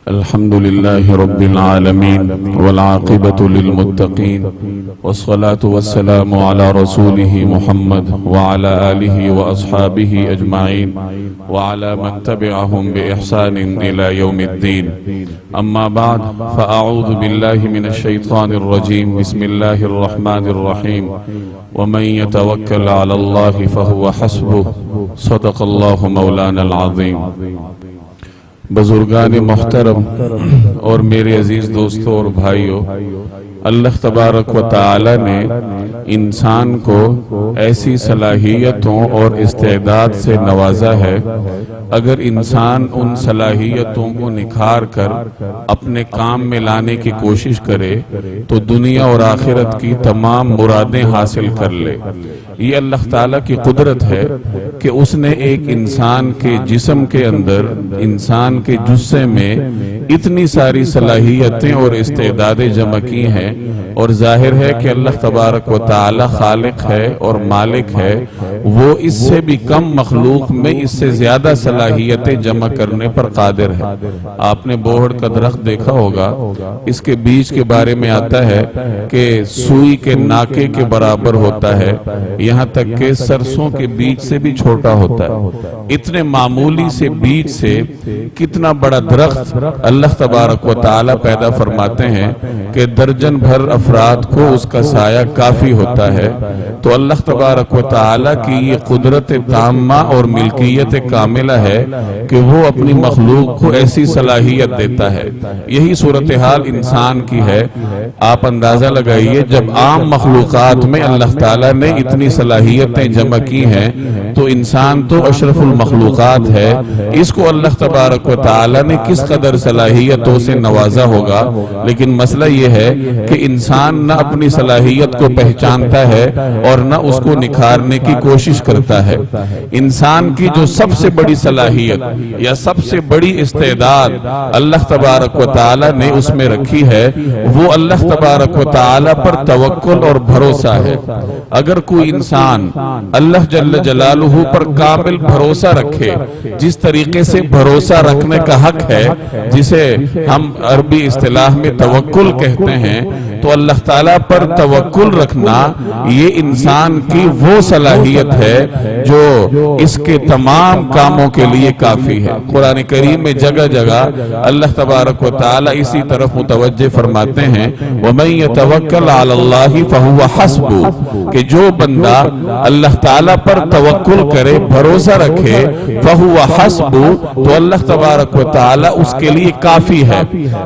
الحمد لله رب العالمين والعاقبة للمتقين والصلاة والسلام على رسوله محمد وعلى آله وأصحابه أجمعين وعلى من تبعهم بإحسان إلى يوم الدين. أما بعد فأعوذ بالله من الشيطان الرجيم. بسم الله الرحمن الرحيم. ومن يتوكل على الله فهو حسبه. صدق الله مولانا العظيم. بزرگان محترم اور میرے عزیز دوستوں اور بھائیوں، اللہ تبارک و تعالی نے انسان کو ایسی صلاحیتوں اور استعداد سے نوازا ہے، اگر انسان ان صلاحیتوں کو نکھار کر اپنے کام میں لانے کی کوشش کرے تو دنیا اور آخرت کی تمام مرادیں حاصل کر لے۔ یہ اللہ تعالیٰ کی قدرت ہے کہ اس نے ایک انسان کے جسم کے اندر، انسان کے جسے میں اتنی ساری صلاحیتیں اور استعدادیں جمع کی ہیں، اور ظاہر ہے کہ اللہ تبارک و تعالی خالق ہے اور مالک ہے، وہ اس سے بھی کم مخلوق میں اس سے زیادہ صلاحیتیں جمع کرنے پر قادر ہے۔ آپ نے بوہڑ کا درخت دیکھا ہوگا، اس کے بیج کے بارے میں آتا ہے کہ سوئی کے ناکے کے برابر ہوتا ہے، یہاں تک کہ سرسوں کے بیج سے بھی چھوٹا ہوتا ہے۔ اتنے معمولی سے بیج سے کتنا بڑا درخت اللہ تبارک و تعالی پیدا فرماتے ہیں کہ درجن بھر افراد کو اس کا سایہ کافی ہوتا ہے۔ تو اللہ تبارک و تعالی کی یہ قدرت تامہ اور ملکیت کاملہ ہے کہ وہ اپنی مخلوق کو ایسی صلاحیت دیتا ہے۔ یہی صورتحال انسان کی ہے۔ آپ اندازہ لگائیے، جب عام مخلوقات میں اللہ تعالی نے اتنی صلاحیتیں جمع کی ہیں تو انسان تو اشرف المخلوقات ہے، اس کو اللہ تبارک و تعالی نے کس قدر صلاحیتوں سے نوازا ہوگا۔ لیکن مسئلہ یہ ہے کہ انسان نہ اپنی صلاحیت کو پہچانتا ہے اور نہ اس کو نکھارنے کی کوشش کرتا ہے۔ انسان کی جو سب سے بڑی صلاحیت یا سب سے بڑی استعداد اللہ تبارک و تعالی نے اس میں رکھی ہے، وہ اللہ تبارک و تعالی پر توکل اور بھروسہ ہے۔ اگر کوئی انسان اللہ جل جلالہ پر کامل بھروسہ رکھے، جس طریقے سے بھروسہ رکھنے کا حق ہے، جسے ہم عربی اصطلاح میں توکل کہتے ہیں، تو اللہ تعالیٰ پر توکل رکھنا یہ انسان کی وہ صلاحیت ہے جو اس کے تمام کاموں کے لیے کافی ہے۔ قرآن کریم میں جگہ جگہ اللہ تبارک و تعالیٰ اسی طرف متوجہ فرماتے ہیں، وَمَن يَتَوَكَّلْ عَلَى اللَّهِ فَهُوَ حَسْبُهُ، کہ جو بندہ اللہ تعالیٰ پر توکل کرے، بھروسہ رکھے، فَهُوَ حَسْبُهُ، تو اللہ تبارک و تعالیٰ اس کے لیے کافی ہے۔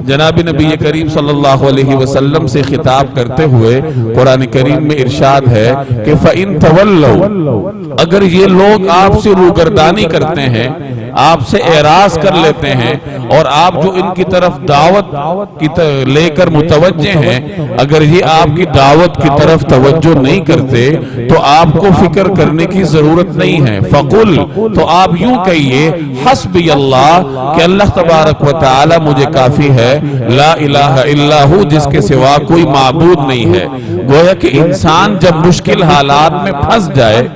جناب نبی کریم صلی اللہ علیہ وسلم سے خطاب کرتے ہوئے قرآن کریم میں ارشاد ہے کہ فَإِن تَوَلَّوْا، اگر یہ لوگ آپ سے روگردانی کرتے ہیں، آپ سے اعراض کر لیتے ہیں، اور آپ جو ان کی طرف دعوت کی لے کر متوجہ ہیں، اگر یہ آپ کی دعوت کی طرف توجہ نہیں کرتے تو آپ کو فکر کرنے کی ضرورت نہیں ہے۔ فَقُلْ، تو آپ یوں کہیے، حسبی اللہ، کہ اللہ تبارک و تعالی مجھے کافی ہے، لا الہ الا ہو، جس کے سوا کوئی معبود نہیں ہے۔ گویا کہ انسان جب مشکل حالات میں پھنس جائے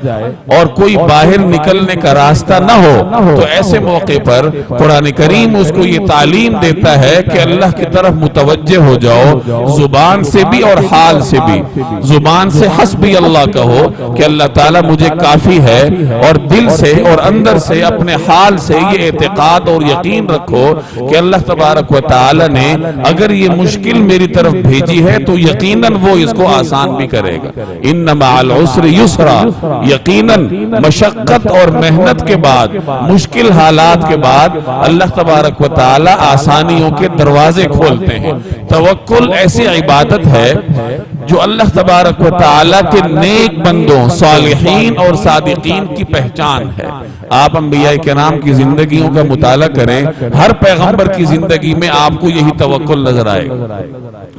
اور کوئی باہر نکلنے کا راستہ نہ ہو تو ایسے موقع پر قرآن کریم اس کو یہ تعلیم دیتا ہے کہ اللہ کی طرف متوجہ ہو جاؤ، زبان سے بھی اور حال سے بھی۔ زبان سے حسبی اللہ کہو کہ اللہ تعالیٰ مجھے کافی ہے، اور دل سے اور اندر سے اپنے حال سے یہ اعتقاد اور یقین رکھو کہ اللہ تبارک و تعالی نے اگر یہ مشکل میری طرف بھیجی ہے تو یقیناً وہ اس کو آسان بھی کرے گا۔ ان مع العسر یسرا، یقیناً مشقت اور محنت کے بعد، مشکل حالات کے بعد اللہ تبارک و تعالی آسانیوں کے دروازے کھولتے ہیں۔ توکل ایسی عبادت ہے جو اللہ تبارک و تعالی کے نیک بندوں، صالحین اور صادقین کی پہچان ہے۔ آپ انبیاء کرام کی زندگیوں کا مطالعہ کریں، ہر پیغمبر کی زندگی میں آپ کو یہی توکل نظر آئے گا۔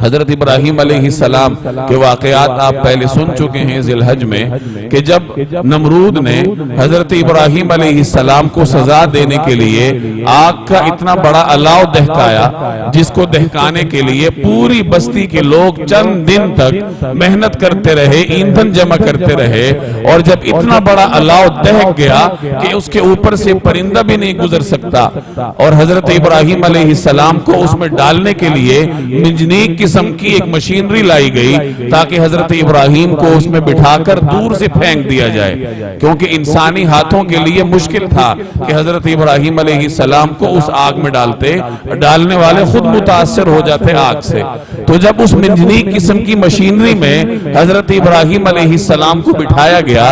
حضرت ابراہیم علیہ السلام کے واقعات آپ پہلے سن چکے ہیں ذی الحج میں، کہ جب نمرود نے حضرت ابراہیم علیہ السلام کو سزا دینے کے لیے آگ کا اتنا بڑا الاؤ دہکایا جس کو دہکانے کے لیے پوری بستی کے لوگ چند دن تک محنت کرتے رہے، ایندھن جمع کرتے رہے، اور جب اتنا بڑا الاؤ دہک گیا کہ اس کے اوپر سے پرندہ بھی نہیں گزر سکتا، اور حضرت ابراہیم علیہ السلام کو اس میں ڈالنے کے لیے منجنیق قسم کی ایک مشینری لائی گئی تاکہ حضرت ابراہیم کو اس میں بٹھا کر دور سے پھینک دیا جائے، کیونکہ انسانی ہاتھوں کے لیے مشکل تھا کہ حضرت ابراہیم علیہ السلام کو اس آگ میں ڈالتے، ڈالنے والے خود متاثر ہو جاتے آگ سے۔ تو جب اس منجنیق قسم کی مشینری میں حضرت ابراہیم علیہ السلام کو بٹھایا گیا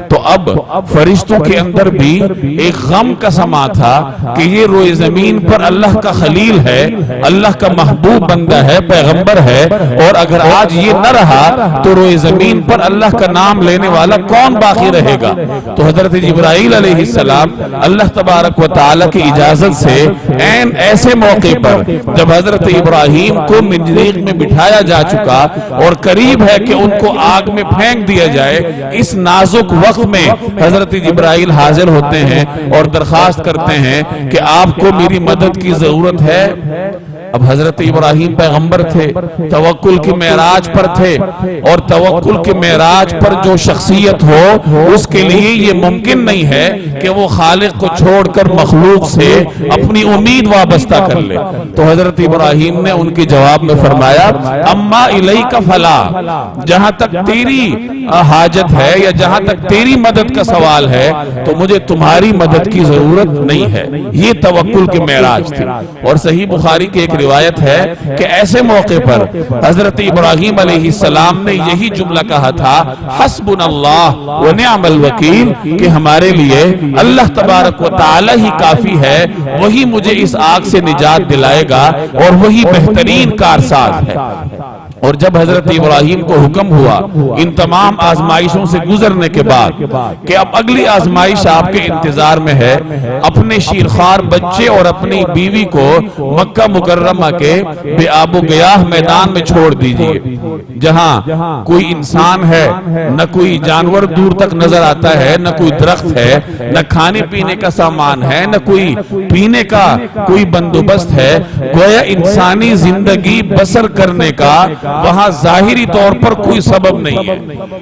تو اب فرشتوں کے اندر بھی ایک غم کا سما تھا کہ یہ روئے زمین پر اللہ کا خلیل ہے، اللہ کا محبوب بندہ ہے، پیغمبر ہے، اور اگر آج یہ نہ رہا تو روئے زمین پر اللہ کا نام لینے والا کون باقی رہے گا؟ تو حضرت جبرائیل علیہ السلام اللہ تبارک و تعالی کی اجازت سے این ایسے موقع پر جب حضرت ابراہیم کو منجنیق میں بٹھایا جا چکا اور قریب ہے کہ ان کو آگ میں پھینک دیا جائے، اس نازک وقت میں حضرت جبرائیل حاضر ہوتے ہیں اور درخواست کرتے ہیں کہ آپ کو میری مدد کی ضرورت ہے۔ اب حضرت ابراہیم پیغمبر تھے، توکل کی معراج پر تھے، اور توکل کے معراج پر جو شخصیت ہو اس کے لیے یہ ممکن نہیں ہے کہ وہ خالق کو چھوڑ کر مخلوق سے اپنی امید وابستہ کر لے۔ تو حضرت ابراہیم نے ان کے جواب میں فرمایا اما الیک فلا، جہاں تک تیری حاجت ہے یا جہاں تک تیری مدد کا سوال ہے تو مجھے تمہاری مدد کی ضرورت نہیں ہے۔ یہ توکل کے معراج تھی، اور صحیح بخاری کی ایک روایت ہے کہ ایسے موقع پر حضرت ابراہیم علیہ السلام نے یہی جملہ کہا تھا حسبنا اللہ ونعم الوکیل، کہ ہمارے لیے اللہ تبارک و تعالی ہی کافی ہے، وہی مجھے اس آگ سے نجات دلائے گا اور وہی بہترین کارساز ہے۔ اور جب حضرت ابراہیم کو حکم ہوا ان تمام آزمائشوں سے گزرنے کے بعد کہ اب اگلی آزمائش آپ کے انتظار میں ہے، اپنے شیرخوار بچے اور اپنی بیوی کو مکہ مکرمہ کے بے آب و گیاہ میدان میں چھوڑ دیجئے، جہاں کوئی انسان ہے، نہ کوئی جانور دور تک نظر آتا ہے، نہ کوئی درخت ہے، نہ کھانے پینے کا سامان ہے، نہ کوئی پینے کا کوئی بندوبست ہے، گویا انسانی زندگی بسر کرنے کا وہاں ظاہری طور پر کوئی سبب نہیں ہے۔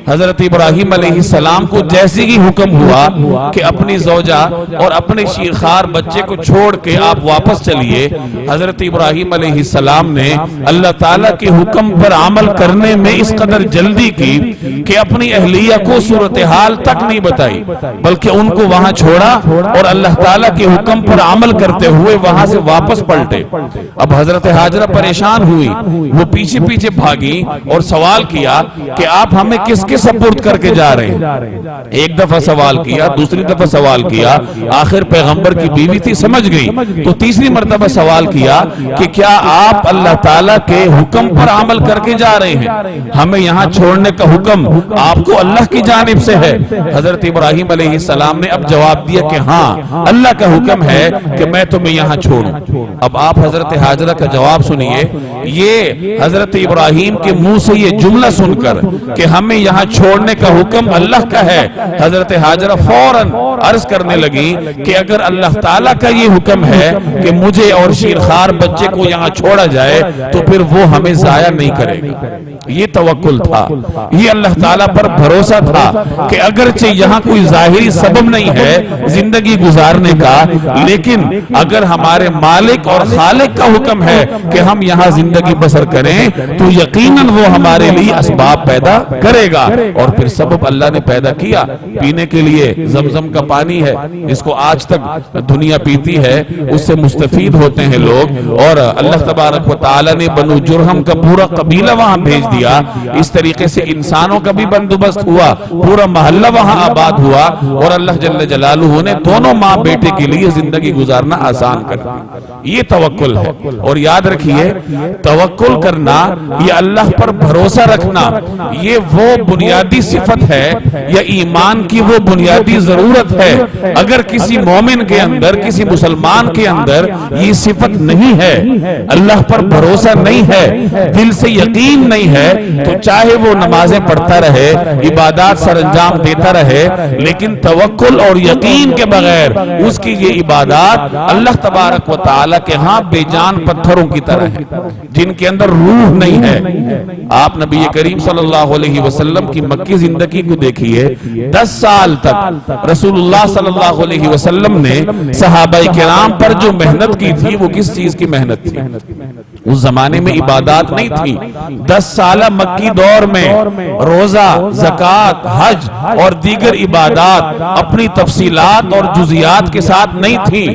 حضرت ابراہیم علیہ السلام کو جیسے ہی حکم ہوا کہ اپنی زوجہ اور اپنے شیرخوار بچے کو چھوڑ کے آپ واپس چلیے، حضرت ابراہیم علیہ السلام نے اللہ تعالیٰ کے حکم پر عمل کرنے میں اس قدر جلدی کی کہ اپنی اہلیہ کو صورتحال تک نہیں بتائی، بلکہ ان کو وہاں چھوڑا اور اللہ تعالیٰ کے حکم پر عمل کرتے ہوئے وہاں سے واپس پلٹے۔ اب حضرت حاجرہ پریشان ہوئی، وہ پیچھے پیچھے بھاگی اور سوال کیا کہ آپ ہمیں کس کے سپورٹ کر کے جا رہے ہیں؟ ایک دفعہ سوال کیا، دوسری دفعہ سوال کیا، آخر پیغمبر کی بیوی تھی سمجھ گئی، تو تیسری مرتبہ سوال کیا کہ کیا آپ اللہ تعالیٰ کے حکم پر عمل کر کے جا رہے ہیں؟ ہمیں یہاں چھوڑنے کا حکم آپ کو اللہ کی جانب سے ہے۔ حضرت ابراہیم علیہ السلام نے اب جواب دیا کہ ہاں اللہ کا حکم ہے کہ میں تمہیں یہاں چھوڑوں۔ اب آپ حضرت حاجرہ کا جواب سنیے، یہ حضرت ابراہیم کے منہ سے یہ جملہ سن کر کہ ہمیں یہاں چھوڑنے کا حکم اللہ کا ہے، حضرت حاجرہ فوراً عرض کرنے لگی کہ اگر اللہ تعالیٰ کا یہ حکم ہے کہ مجھے اور شیرخوار بچے کو یہاں چھوڑا جائے تو پھر وہ ہمیں ضائع نہیں کرے گا۔ یہ توکل تھا، یہ اللہ تعالیٰ پر بھروسہ تھا کہ اگرچہ یہاں کوئی ظاہری سبب نہیں ہے زندگی گزارنے کا، لیکن اگر ہمارے مالک اور خالق کا حکم ہے کہ ہم یہاں زندگی بسر کریں تو یقیناً وہ ہمارے لیے اسباب پیدا کرے گا۔ اور پھر سبب اللہ نے پیدا کیا، پینے کے لیے زمزم کا پانی ہے، اس کو آج تک دنیا پیتی ہے، اس سے مستفید ہوتے ہیں لوگ، اور اللہ تبارک و تعالی نے بنو جرہم کا پورا قبیلہ وہاں بھیج دیا۔ اس طریقے سے انسانوں کا بھی بندوبست ہوا، پورا محلہ وہاں آباد ہوا، اور اللہ جل جلالہ نے دونوں ماں بیٹے کے لیے زندگی گزارنا آسان کر دیا۔ یہ توکل ہے، اور یاد رکھیے توکل کرنا، یہ اللہ پر بھروسہ رکھنا، یہ وہ بنیادی صفت ہے یا ایمان کی وہ بنیادی ضرورت ہے۔ اگر کسی مومن کے اندر، کسی مسلمان کے اندر یہ صفت نہیں ہے اللہ پر بھروسہ نہیں ہے، دل سے یقین نہیں ہے، تو چاہے وہ نمازیں پڑھتا رہے، عبادات سر انجام دیتا رہے، لیکن توکل اور یقین کے بغیر اس کی یہ عبادات اللہ تبارک و تعالی کے ہاں بے جان پتھروں کی طرح ہیں، جن کے اندر روح نہیں ہے۔ آپ نبی کریم صلی اللہ علیہ وسلم کی مکی زندگی کو دیکھیے، 10 سال تک رسول اللہ صلی اللہ علیہ وسلم نے صحابہ کرام پر جو محنت کی تھی وہ کس چیز کی محنت تھی؟ اس زمانے میں عبادات نہیں تھی۔ 10 سالہ مکی دور میں روزہ، زکوٰۃ، حج اور دیگر عبادات اپنی تفصیلات اور جزیات کے ساتھ نہیں تھی۔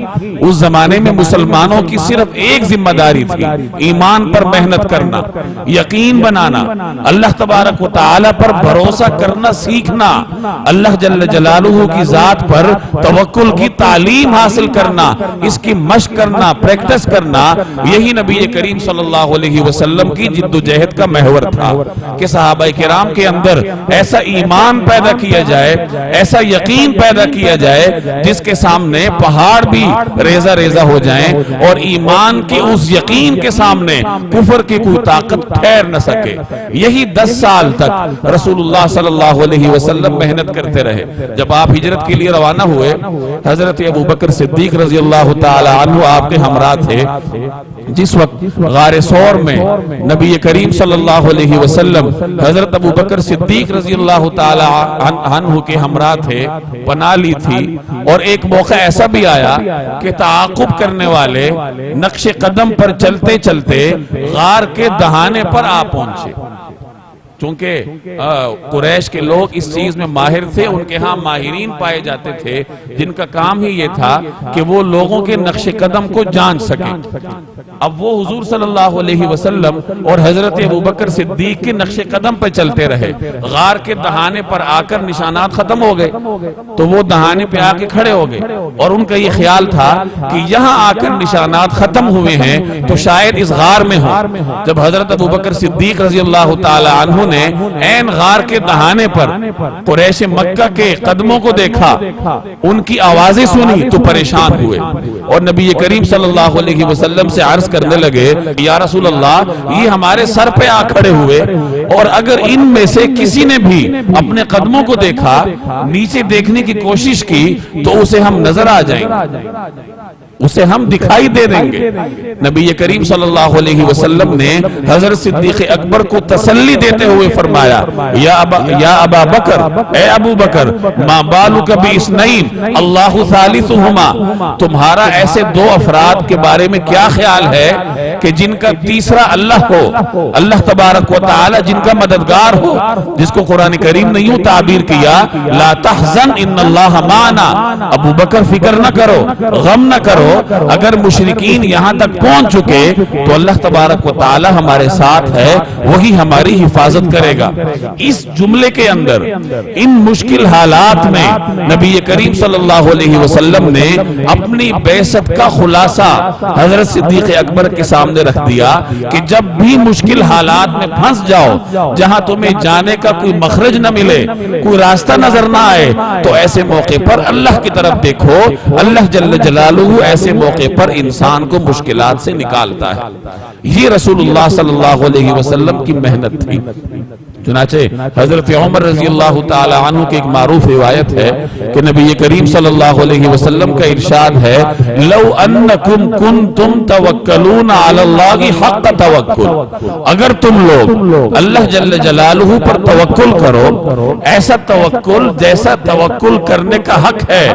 اس زمانے میں مسلمانوں کی صرف ایک ذمہ داری تھی، ایمان پر محنت کرنا، یقین بنانا، اللہ تبارک و تعالی پر بھروسہ کرنا سیکھنا، اللہ جل جلالہ کی ذات پر توکل کی تعلیم حاصل کرنا، اس کی مشق کرنا، پریکٹس کرنا۔ یہی نبی کریم صلی اللہ علیہ وسلم کی جد و جہد کا محور تھا کہ صحابہ کرام کے اندر ایسا ایمان پیدا کیا جائے، ایسا یقین پیدا کیا جائے جس کے سامنے پہاڑ بھی ریزہ ریزہ ہو جائیں اور ایمان کے اس یقین کے سامنے کفر کی کوئی طاقت ٹھہر نہ سکے۔ یہی 10 سال تک رسول اللہ صلی اللہ علیہ وسلم محنت کرتے رہے۔ جب آپ ہجرت کے لیے روانہ ہوئے، حضرت ابوبکر صدیق رضی اللہ تعالی عنہ آپ کے ہمراہ تھے۔ جس وقت غار ثور میں نبی کریم صلی اللہ علیہ وسلم حضرت ابوبکر صدیق رضی اللہ تعالی عنہ کے ہمراہ تھے، پناہ لی تھی، اور ایک موقع ایسا بھی آیا کہ تعاقب کرنے والے نقش قدم پر چلتے چلتے غار کے دہانے پر آ پہنچے۔ چونکہ قریش کے لوگ اس چیز میں ماہر تھے، ان کے ہاں ماہرین پائے جاتے تھے جن کا کام ہی یہ تھا کہ وہ لوگوں کے نقش قدم کو جان سکیں۔ اب وہ حضور صلی اللہ علیہ وسلم اور حضرت ابوبکر صدیق کے نقش قدم پہ چلتے رہے، غار کے دہانے پر آ کر نشانات ختم ہو گئے تو وہ دہانے پہ آ کے کھڑے ہو گئے، اور ان کا یہ خیال تھا کہ یہاں آ کر نشانات ختم ہوئے ہیں تو شاید اس غار میں ہوں۔ جب حضرت ابوبکر صدیق رضی اللہ تعالی عنہ نے این غار کے دہانے پر قریش مکہ کے قدموں کو دیکھا، ان کی آوازیں سنی تو پریشان ہوئے، اور نبی کریم صلی اللہ علیہ وسلم سے عرض کرنے لگے، یا رسول اللہ، یہ ہمارے سر پہ آ کھڑے ہوئے، اور اگر ان میں سے کسی نے بھی اپنے قدموں کو دیکھا، نیچے دیکھنے کی کوشش کی تو اسے ہم نظر آ جائیں گے، اسے ہم دکھائی دے دیں گے۔ نبی کریم صلی اللہ علیہ وسلم نے حضرت صدیق اکبر کو تسلی دیتے ہوئے فرمایا، یا ابا بکر، اے ابو بکر، ما بالک باثنین اللہ ثالثہما، تمہارا ایسے 2 افراد کے بارے میں کیا خیال ہے کہ جن کا تیسرا اللہ ہو، اللہ تبارک و تعالی جن کا مددگار ہو، جس کو قرآن کریم نے یوں تعبیر کیا، لا تحزن ان اللہ معنا، ابو بکر فکر نہ کرو، غم نہ کرو، اگر مشرکین یہاں تک پہنچ چکے تو اللہ تبارک و تعالی ہمارے ساتھ ہے، وہی ہماری حفاظت کرے گا۔ اس جملے کے اندر ان مشکل حالات میں نبی کریم صلی اللہ علیہ وسلم نے اپنی بعثت کا خلاصہ حضرت صدیق اکبر کے سامنے رکھ دیا کہ جب بھی مشکل حالات میں پھنس جاؤ، جہاں تمہیں جانے کا کوئی مخرج نہ ملے، کوئی راستہ نظر نہ آئے، تو ایسے موقع پر اللہ کی طرف دیکھو، اللہ جل جلالہ ایسے موقع پر انسان کو مشکلات سے نکالتا ہے۔ یہ رسول اللہ صلی اللہ علیہ وسلم کی محنت تھی۔ چنانچہ حضرت عمر رضی اللہ تعالی عنہ کی ایک معروف روایت ہے کہ نبی کریم صلی اللہ علیہ وسلم کا ارشاد ہے، لو انکم کنتم توکلون علی اللہ حق توکل، اگر تم لوگ اللہ جل جلالہ پر توکل کرو، ایسا توکل جیسا توکل کرنے کا حق ہے،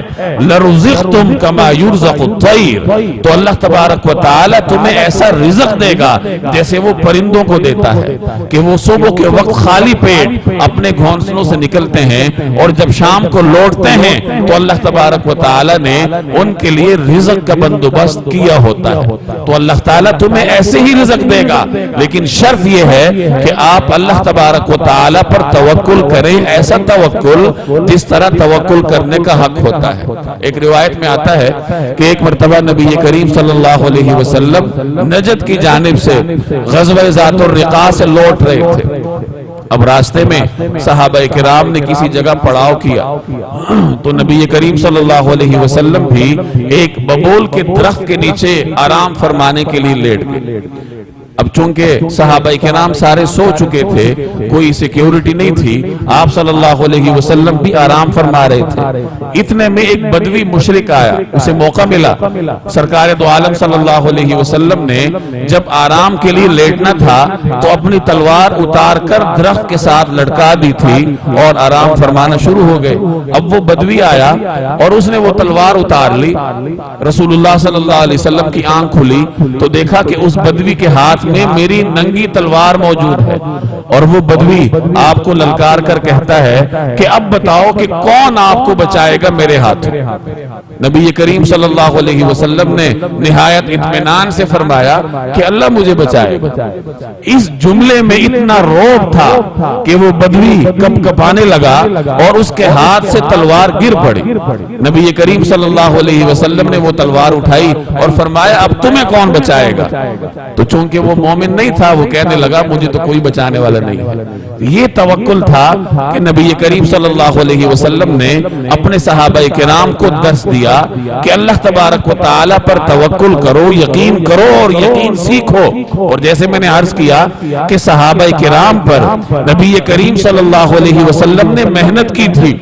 لرزقتم کما یرزق الطیر، تو اللہ تبارک و تعالی تمہیں ایسا رزق دے گا جیسے وہ پرندوں کو دیتا ہے کہ وہ صبح کے وقت خالی پیٹ اپنے گھونسلوں سے نکلتے ہیں اور جب شام کو لوٹتے ہیں تو اللہ تبارک و تعالی نے ان کے لیے رزق کا بندوبست کیا ہوتا ہے۔ تو اللہ تعالیٰ تمہیں ایسے ہی رزق دے گا، لیکن شرط یہ ہے کہ آپ اللہ تبارک و تعالی پر توکل کریں، ایسا توکل جس طرح توکل کرنے کا حق ہوتا ہے۔ ایک روایت میں آتا ہے کہ ایک مرتبہ نبی کریم صلی اللہ علیہ وسلم نجد کی جانب سے غزوہ ذات الرقاع سے لوٹ رہے تھے۔ اب راستے میں صحابہ کرام نے کسی جگہ پڑاؤ کیا تو نبی کریم صلی اللہ علیہ وسلم بھی ایک ببول کے درخت کے نیچے آرام فرمانے کے لیے لیٹ گئے۔ اب چونکہ صحابہ کرام سارے سو چکے تھے، کوئی سیکیورٹی نہیں تھی، آپ صلی اللہ علیہ وسلم بھی آرام فرما رہے تھے۔ اتنے میں ایک بدوی مشرک آیا، اسے موقع ملا۔ سرکار دو عالم صلی اللہ علیہ وسلم نے جب آرام کے لیے لیٹنا تھا تو اپنی تلوار اتار کر درخت کے ساتھ لٹکا دی تھی اور آرام فرمانا شروع ہو گئے۔ اب وہ بدوی آیا اور اس نے وہ تلوار اتار لی۔ رسول اللہ صلی اللہ علیہ وسلم کی آنکھ کھلی تو دیکھا کہ اس بدوی کے ہاتھ میں میری ننگی تلوار موجود ہے، اور وہ بدوی آپ کو للکار کر کہتا ہے کہ اب بتاؤ کہ کون آپ کو بچائے گا میرے ہاتھ۔ نبی کریم صلی اللہ علیہ وسلم نے نہایت اطمینان سے فرمایا کہ اللہ مجھے بچائے گا۔ اس جملے میں اتنا رعب تھا کہ وہ بدوی کپ کپانے لگا اور اس کے ہاتھ سے تلوار گر پڑی۔ نبی کریم صلی اللہ علیہ وسلم نے وہ تلوار اٹھائی اور فرمایا اب تمہیں کون بچائے گا؟ تو چونکہ وہ مومن نہیں تھا، وہ کہنے لگا مجھے تو کوئی بچانے والا نہیں ہے۔ یہ توکل تھا کہ نبی کریم صلی اللہ علیہ وسلم نے اپنے صحابہ کرام کو درس دیا کہ اللہ تبارک و تعالی پر توکل کرو، یقین کرو اور یقین سیکھو۔ اور جیسے میں نے عرض کیا کہ صحابہ کرام پر نبی کریم صلی اللہ علیہ وسلم نے محنت کی تھی،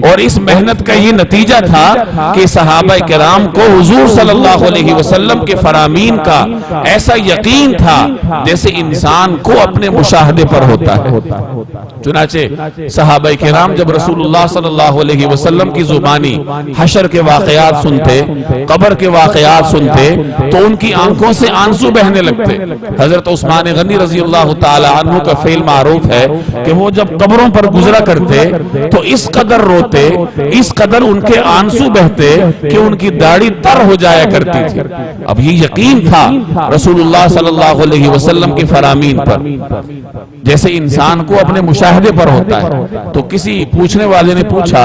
اور اس محنت کا یہ نتیجہ تھا کہ صحابہ کرام کو حضور صلی اللہ علیہ وسلم کے فرامین کا ایسا یقین تھا جیسے انسان کو اپنے مشاہدے پر ہوتا ہے۔ چنانچہ صحابہ کرام جب رسول اللہ صلی اللہ علیہ وسلم کی زبانی حشر کے واقعات سنتے، قبر کے واقعات سنتے تو ان کی آنکھوں سے آنسو بہنے لگتے۔ حضرت عثمان غنی رضی اللہ تعالی عنہ کا فعل معروف ہے کہ وہ جب قبروں پر گزرا کرتے تو اس قدر روتے، اس قدر ان کے آنسو بہتے کہ ان کی داڑھی تر ہو جایا کرتی تھی۔ اب یہ یقین تھا رسول اللہ صلی اللہ علیہ وسلم کے فرامین پر، جیسے انسان کو اپنے مشاہدے پر ہوتا ہے۔ تو کسی پوچھنے والے نے پوچھا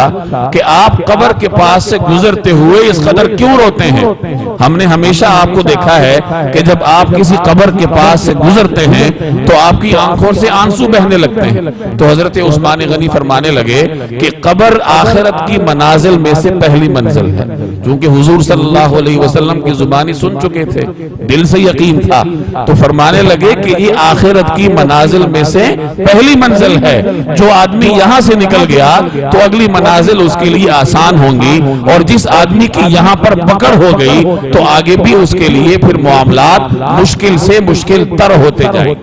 کہ آپ قبر کے پاس سے گزرتے ہوئے اس قدر کیوں روتے ہیں؟ ہم نے ہمیشہ آپ کو دیکھا ہے کہ جب آپ کسی قبر کے پاس سے گزرتے ہیں تو آپ کی آنکھوں سے آنسو بہنے لگتے ہیں۔ تو حضرت عثمان غنی فرمانے لگے کہ قبر آخرت کی منازل میں سے پہلی منزل ہے۔ چونکہ حضور صلی اللہ علیہ وسلم کی زبانی سن چکے تھے، دل سے یقین تھا، تو فرمانے لگے کہ یہ آخرت کی منازل میں سے پہلی منزل ہے۔ جو آدمی یہاں سے نکل گیا تو اگلی منازل اس کے لیے آسان ہوں گی، اور جس آدمی کی یہاں پر پکڑ ہو گئی تو آگے بھی اس کے لیے پھر معاملات مشکل سے مشکل تر ہوتے جائیں۔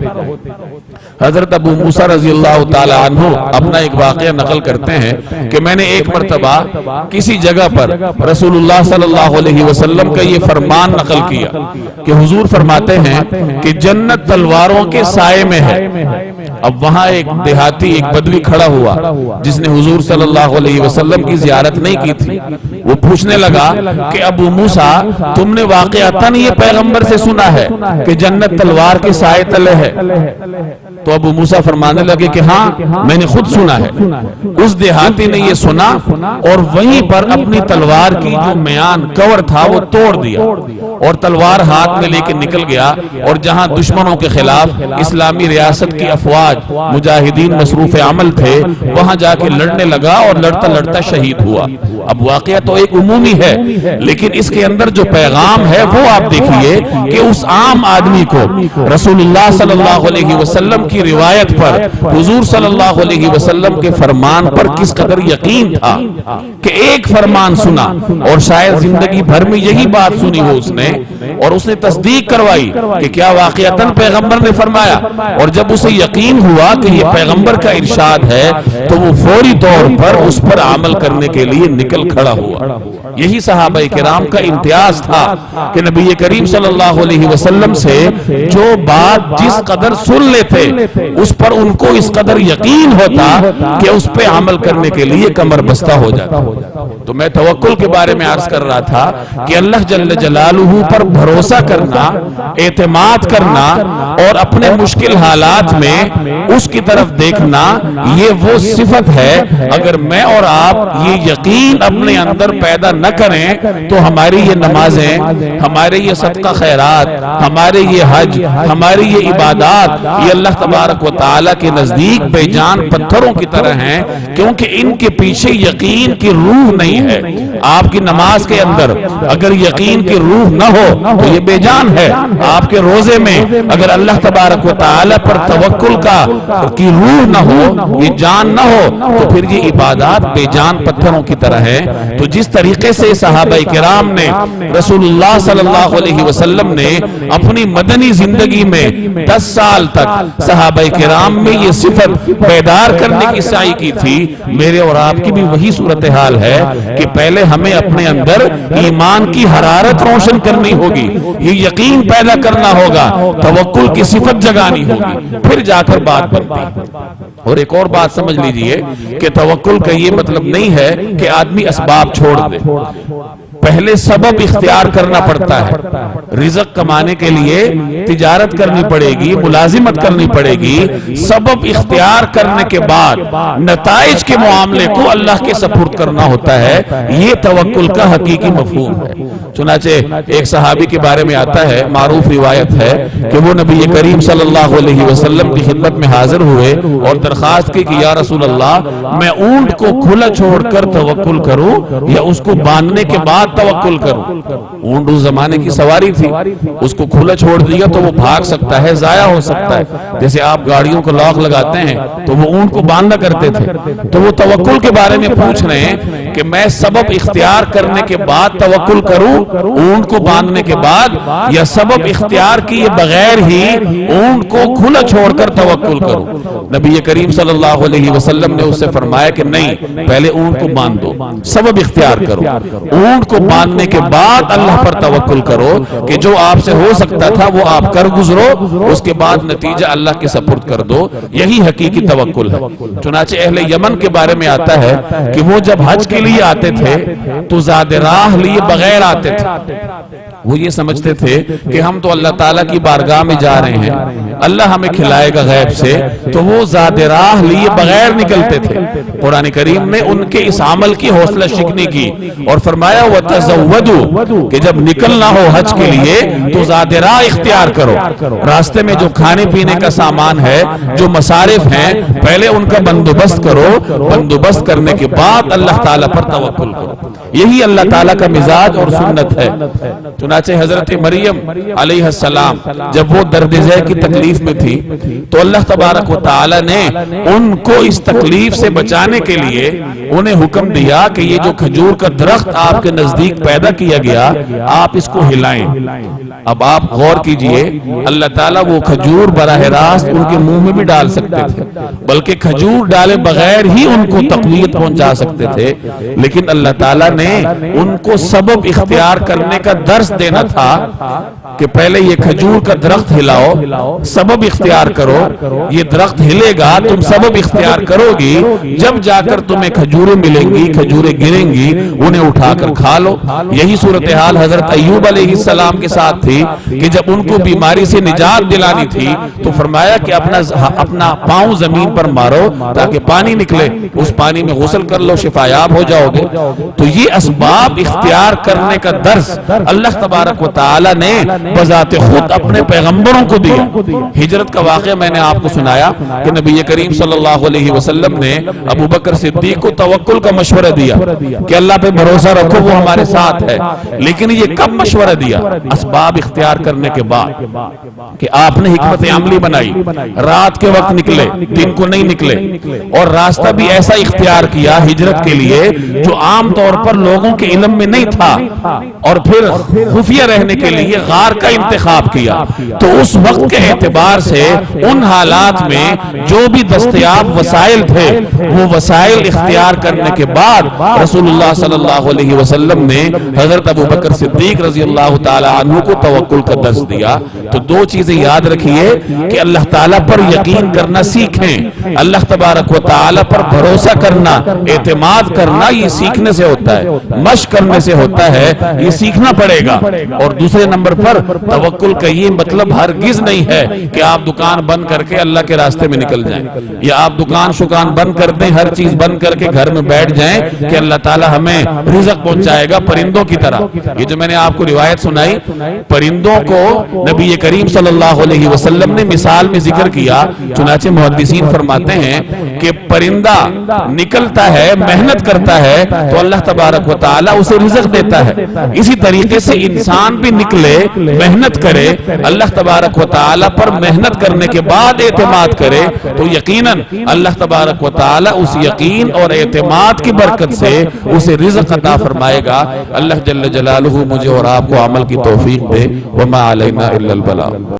حضرت ابو موسیٰ رضی اللہ تعالی عنہ اپنا ایک واقعہ نقل کرتے ہیں کہ میں نے ایک مرتبہ کسی جگہ پر رسول اللہ صلی اللہ علیہ وسلم کا یہ فرمان نقل کیا کہ حضور فرماتے ہیں کہ جنت تلواروں کے سائے میں ہے۔ اب وہاں ایک دیہاتی، ایک بدوی کھڑا ہوا جس نے حضور صلی اللہ علیہ وسلم کی زیارت نہیں کی تھی۔ وہ پوچھنے لگا کہ ابو موسیٰ تم نے واقعتاً یہ پیغمبر سے سنا ہے کہ جنت تلوار کے سائے تلے ہے؟ تو ابو موسیٰ فرمانے لگے کہ ہاں میں نے خود سنا ہے۔ اس دیہاتی نے یہ سنا اور وہیں پر اپنی تلوار کی جو میان کور تھا وہ توڑ دیا اور تلوار ہاتھ میں لے کے نکل گیا، اور جہاں دشمنوں کے خلاف اسلامی ریاست کی افواج مجاہدین مصروف عمل تھے وہاں جا کے لڑنے لگا اور لڑتا لڑتا شہید ہوا۔ اب واقعہ تو ایک عمومی ہے، لیکن اس کے اندر جو پیغام ہے وہ آپ دیکھیے کہ اس عام آدمی کو رسول اللہ صلی اللہ علیہ وسلم کی روایت پر، حضور صلی اللہ علیہ وسلم کے فرمان پر کس قدر یقین تھا کہ ایک فرمان سنا اور شاید زندگی بھر میں یہی بات سنی ہو اس نے، اور اس نے تصدیق کروائی کہ کیا واقعتاً پیغمبر نے فرمایا، اور جب اسے یقین ہوا کہ یہ پیغمبر کا ارشاد ہے تو وہ فوری طور پر اس پر عمل کرنے کے لیے نکل کھڑا ہوا۔ یہی صحابہ کرام کا امتیاز تھا کہ نبی کریم صلی اللہ علیہ وسلم سے جو بات جس قدر سن لیتے اس پر ان کو اس قدر یقین ہوتا کہ اس پہ عمل کرنے کے لیے کمر بستہ ہو جاتا۔ تو میں توکل کے بارے میں عرض کر رہا تھا کہ اللہ جل جلالہ پر بھروسہ کرنا، اعتماد کرنا اور اپنے مشکل حالات میں اس کی طرف دیکھنا، یہ وہ صفت ہے۔ اگر میں اور آپ یہ یقین اپنے اندر پیدا نہ کریں تو ہماری یہ نمازیں، ہمارے یہ صدقہ خیرات، ہمارے یہ حج، ہماری یہ عبادات، یہ اللہ تبارک تبارک و تعالی کے نزدیک بے جان پتھروں کی طرح ہیں، کیونکہ ان کے پیچھے یقین کی روح نہیں ہے۔ آپ کی نماز کے اندر اگر یقین کی روح نہ ہو تو یہ بے جان ہے۔ آپ کے روزے میں اگر اللہ تبارک و تعالی پر توکل کی روح نہ ہو، یہ جان نہ ہو، تو پھر یہ عبادات بے جان پتھروں کی طرح ہے۔ تو جس طریقے سے صحابہ کرام نے رسول اللہ صلی اللہ علیہ وسلم نے اپنی مدنی زندگی میں 10 سال تک صحابہ کرام میں یہ صفت بیدار کرنے کی سعی کی تھی، میرے اور آپ کی بھی وہی صورتحال ہے کہ پہلے ہمیں اپنے اندر ایمان کی حرارت روشن کرنی ہوگی، یہ یقین پیدا کرنا ہوگا، توکل کی صفت جگانی ہوگی، پھر جا کر بات بنتی۔ اور ایک اور بات سمجھ لیجئے کہ توکل کا یہ مطلب نہیں ہے کہ آدمی اسباب چھوڑ دے، پہلے سبب اختیار کرنا پڑتا ہے۔ رزق کمانے کے لیے تجارت کرنی پڑے گی، ملازمت کرنی پڑے گی، سبب اختیار کرنے کے بعد نتائج کے معاملے کو اللہ کے سپرد کرنا ہوتا ہے، یہ توکل کا حقیقی مفہوم ہے۔ چنانچہ ایک صحابی کے بارے میں آتا ہے، معروف روایت ہے کہ وہ نبی کریم صلی اللہ علیہ وسلم کی خدمت میں حاضر ہوئے اور درخواست کی کہ یا رسول اللہ، میں اونٹ کو کھلا چھوڑ کر توکل کروں یا اس کو باندھنے کے بعد توکل کروں؟ اونٹ اس زمانے کی سواری تھی، اس کو کھلا چھوڑ دیا تو وہ بھاگ سکتا ہے، ضائع ہو سکتا ہے۔ جیسے آپ گاڑیوں کو لاک لگاتے ہیں تو وہ اونٹ کو باندھا کرتے تھے، تو وہ توکل کے بارے میں پوچھ رہے ہیں کہ میں سبب اختیار کرنے کے بعد توکل کروں اونٹ کو باندھنے کے بعد، یا سبب اختیار کیے بغیر ہی اونٹ کو کھلا چھوڑ کر توکل کروں؟ نبی کریم صلی اللہ علیہ وسلم نے اس سے فرمایا کہ نہیں، پہلے اونٹ کو باندھ دو، سبب اختیار کرو، اونٹ کو باندھنے کے بعد اللہ پر توکل کرو کہ جو آپ سے ہو سکتا تھا وہ آپ کر گزرو، اس کے بعد نتیجہ اللہ کے سپرد کر دو، یہی حقیقی توکل ہے۔ چنانچہ اہل یمن کے بارے میں آتا ہے کہ وہ جب حج کے لیے آتے تھے تو زاد راہ لیے بغیر آتے تھے، وہ یہ سمجھتے تھے کہ ہم تو اللہ تعالیٰ کی بارگاہ میں جا رہے ہیں، اللہ ہمیں کھلائے گا غیب سے، تو وہ زاد راہ لیے بغیر نکلتے تھے۔ قرآن کریم نے ان کے اس عمل کی حوصلہ شکنی کی اور فرمایا وَتَزَوَّدُوا کہ جب نکلنا ہو حج کے لیے تو زاد راہ اختیار کرو، راستے میں جو کھانے پینے کا سامان ہے، جو مصارف ہیں، پہلے ان کا بندوبست کرو، بندوبست کرنے کے بعد اللہ تعالیٰ پر توکل کرو۔ یہی اللہ تعالیٰ کا مزاج اور سنت ہے۔ چنانچہ حضرت مریم علیہ السلام جب وہ درد ذیل کی تکلیف میں تھی تو اللہ تبارک و تعالی نے ان کو اس تکلیف سے بچانے کے لیے انہیں حکم دیا کہ یہ جو کھجور کا درخت آپ کے نزدیک پیدا کیا گیا، آپ اس کو ہلائیں۔ اب آپ غور کیجئے، اللہ تعالیٰ وہ کھجور براہ راست ان کے منہ میں بھی ڈال سکتے تھے، بلکہ کھجور ڈالے بغیر ہی ان کو تقویت پہنچا سکتے تھے، لیکن اللہ تعالیٰ نے ان کو سبب اختیار کرنے کا درس دینا تھا کہ پہلے یہ کھجور کا درخت ہلاؤ، سبب اختیار کرو، یہ درخت ہلے گا، تم سبب اختیار کرو گی، جب جا کر تمہیں کھجوریں ملیں گی، کھجوریں گریں گی، انہیں اٹھا کر کھا لو۔ یہی صورتحال حضرت ایوب علیہ السلام کے ساتھ تھی کہ جب ان کو بیماری سے نجات دلانی تھی تو فرمایا کہ اپنا پاؤں زمین پر مارو تاکہ پانی نکلے، اس پانی میں غسل کر لو، شفایاب ہو جاؤ گے۔ تو یہ اسباب اختیار کرنے کا درس اللہ تبارک و تعالی نے بذات خود اپنے پیغمبروں کو دیا۔ ہجرت کا واقعہ میں نے آپ کو سنایا کہ نبی کریم صلی اللہ علیہ وسلم نے ابو بکر صدیق کو توکل کا مشورہ دیا کہ اللہ پہ بھروسہ رکھو، وہ ہمارے ساتھ ہے، لیکن یہ کب مشورہ دیا؟ اسباب اختیار کرنے کے بعد کہ آپ نے حکمت عملی بنائی، رات کے وقت نکلے، دن کو نہیں نکلے، اور راستہ بھی ایسا اختیار کیا ہجرت کے لیے جو عام طور پر لوگوں کے علم میں نہیں تھا، اور پھر خفیہ رہنے کے لیے غار کا انتخاب کیا۔ تو اس وقت کے اعتبار سے ان حالات میں جو بھی دستیاب وسائل تھے وہ وسائل اختیار کرنے کے بعد رسول اللہ صلی اللہ علیہ وسلم نے حضرت ابو بکر صدیق رضی اللہ تعالی عنہ کو توکل کا درس دیا۔ تو دو چیزیں یاد رکھیے کہ اللہ تعالیٰ پر یقین کرنا سیکھیں، اللہ تبارک و تعالیٰ پر بھروسہ کرنا، اعتماد کرنا، یہ سیکھنے سے ہوتا ہے، مشق کرنے سے ہوتا ہے، یہ سیکھنا پڑے گا۔ اور دوسرے نمبر پر توکل کا یہ مطلب ہرگز نہیں ہے کہ آپ دکان بند کر کے اللہ کے راستے میں نکل جائیں، یا آپ دکان شکان بند کر دیں، ہر چیز بند کر کے گھر میں بیٹھ جائیں کہ اللہ تعالیٰ ہمیں رزق پہنچائے گا پرندوں کی طرح۔ یہ جو میں نے آپ کو روایت سنائی، پرندوں کو نبی کریم صلی اللہ علیہ وسلم نے مثال میں ذکر کیا. چنانچہ محدثین فرماتے ہیں کہ پرندہ نکلتا ہے، محنت کرتا ہے تو اللہ تبارک و تعالی اسے رزق دیتا ہے. اسی طریقے سے انسان بھی نکلے، محنت کرے، اللہ تبارک و تعالی پر محنت کرنے کے بعد اعتماد کرے تو یقیناً اللہ تبارک و تعالی اس یقین اور اعتماد کی برکت سے اسے رزق عطا فرمائے گا. اللہ جل جلالہ مجھے اور آپ کو عمل کی توفیق دے. وما علینا الا البلاغ.